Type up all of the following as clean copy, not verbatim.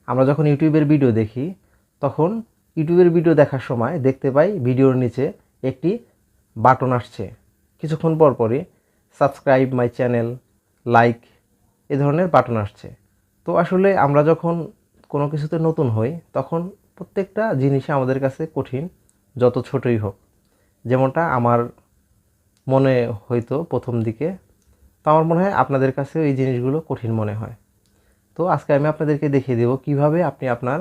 আমরা যখন ইউটিউবের ভিডিও দেখি তখন ইউটিউবের ভিডিও দেখার সময় দেখতে পাই ভিডিওর নিচে একটি বাটন আসছে, কিছুক্ষণ পর পরই subscribe my channel, like a ধরনের বাটন আসছে। তো আসলে আমরা যখন কোনো কিছুতে নতুন হই তখন প্রত্যেকটা জিনিসই আমাদের কাছে কঠিন, যত ছোটই হোক। যেমনটা আমার মনে হইতো প্রথম দিকে, তো আমার মনে হয় আপনাদের কাছেও এই জিনিসগুলো কঠিন মনে হয়। তো আজকে আমি আপনাদেরকে দেখিয়ে দেব কিভাবে আপনি আপনার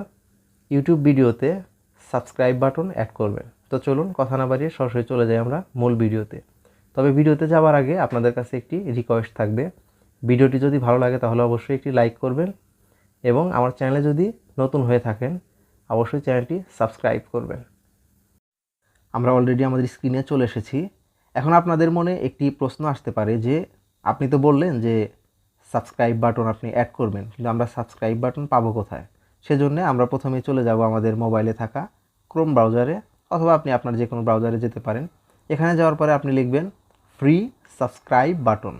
ইউটিউব ভিডিওতে সাবস্ক্রাইব বাটন অ্যাড করবেন। তো চলুন কথা না বাড়িয়ে সরাসরি চলে যাই আমরা মূল ভিডিওতে। তবে ভিডিওতে যাওয়ার আগে আপনাদের কাছে একটি রিকোয়েস্ট থাকবে, ভিডিওটি যদি ভালো লাগে তাহলে অবশ্যই একটি লাইক করবেন এবং আমার চ্যানেলে যদি নতুন হয়ে থাকেন অবশ্যই চ্যানেলটি সাবস্ক্রাইব করবেন। আমরা অলরেডি আমাদের স্ক্রিনে চলে এসেছি। এখন আপনাদের মনে একটি প্রশ্ন আসতে পারে যে আপনি তো বললেন যে সাবস্ক্রাইব বাটন আপনি অ্যাড করবেন, কিন্তু আমরা সাবস্ক্রাইব বাটন পাবো কোথায়? সেজন্য আমরা প্রথমে চলে যাব আমাদের মোবাইলে থাকা ক্রোম ব্রাউজারে, অথবা আপনি আপনার যে কোনো ব্রাউজারে যেতে পারেন। এখানে যাওয়ার পরে আপনি লিখবেন free subscribe button.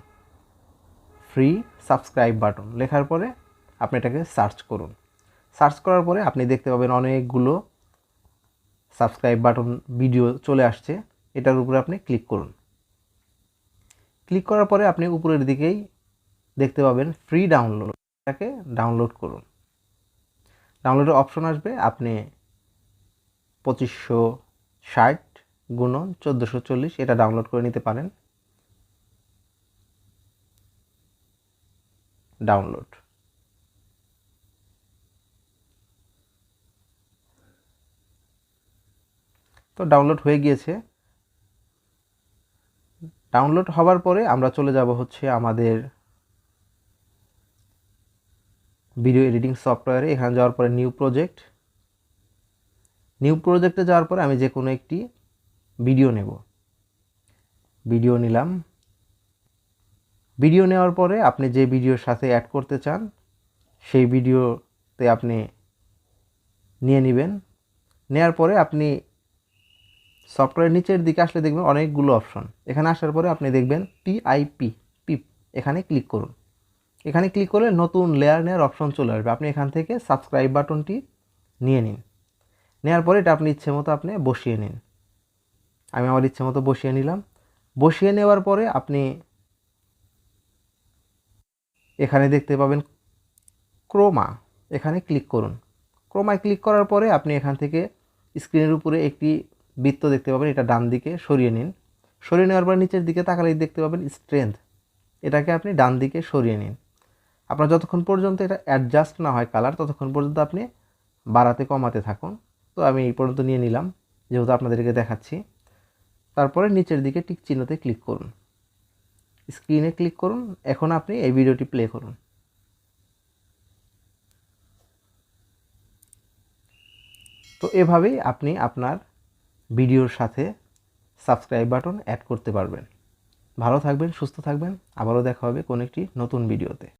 Free subscribe button লেখার পরে আপনি এটাকে সার্চ করুন। সার্চ করার পরে আপনি দেখতে পাবেন অনেকগুলো সাবস্ক্রাইব বাটন ভিডিও চলে আসছে। এটার উপরে আপনি ক্লিক করুন। ক্লিক করার পরে আপনি উপরের দিকেই দেখতে পাবেন ফ্রি ডাউনলোড, এটাকে ডাউনলোড করুন। ডাউনলোডের অপশন আসবে, আপনি 2560 × 1440 এটা ডাউনলোড করে নিতে পারেন। ডাউনলোড তো ডাউনলোড হয়ে গিয়েছে। ডাউনলোড হওয়ার পরে আমরা চলে যাব হচ্ছে আমাদের ভিডিও এডিটিং সফটওয়্যারে। এখানে যাওয়ার পরে নিউ প্রজেক্টে যাওয়ার পরে আমি যে কোনো একটি ভিডিও নেব। ভিডিও নিলাম। ভিডিও নেওয়ার পরে আপনি যে ভিডিওর সাথে অ্যাড করতে চান সেই ভিডিওতে আপনি নিয়ে নেবেন। নেওয়ার পরে আপনি সফটওয়্যার নিচের দিকে আসলে দেখবেন অনেকগুলো অপশন। এখানে আসার পরে আপনি দেখবেন পিপ, এখানে ক্লিক করুন। এখানে ক্লিক করলে নতুন লেয়ার নেওয়ার অপশন চলে আসবে। আপনি এখান থেকে সাবস্ক্রাইব বাটনটি নিয়ে নিন। নেওয়ার পরে এটা আপনি ইচ্ছে মতো আপনি বসিয়ে নিন। আমি আমার ইচ্ছে মতো বসিয়ে নিলাম। বসিয়ে নেওয়ার পরে আপনি এখানে দেখতে পাবেন ক্রোমা, এখানে ক্লিক করুন। ক্রোমায় ক্লিক করার পরে আপনি এখান থেকে স্ক্রিনের উপরে একটি বৃত্ত দেখতে পাবেন, এটা ডান দিকে সরিয়ে নিন। সরিয়ে নেওয়ার পর নিচের দিকে তাকালেই দেখতে পাবেন স্ট্রেংথ, এটাকে আপনি ডান দিকে সরিয়ে নিন। আপনার যতক্ষণ পর্যন্ত এটা অ্যাডজাস্ট না হয় কালার, ততক্ষণ পর্যন্ত আপনি বাড়াতে কমাতে থাকুন। তো আমি এই পর্যন্ত নিয়ে নিলাম যেহেতু আপনাদেরকে দেখাচ্ছি। তারপরে নিচের দিকে টিক চিহ্নতে ক্লিক করুন, স্ক্রিনে ক্লিক করুন। এখন আপনি এই ভিডিওটি প্লে করুন। তো এভাবেই আপনি আপনার ভিডিওর সাথে সাবস্ক্রাইব বাটন অ্যাড করতে পারবেন। ভালো থাকবেন, সুস্থ থাকবেন। আবারও দেখা হবে কোনো একটি নতুন ভিডিওতে।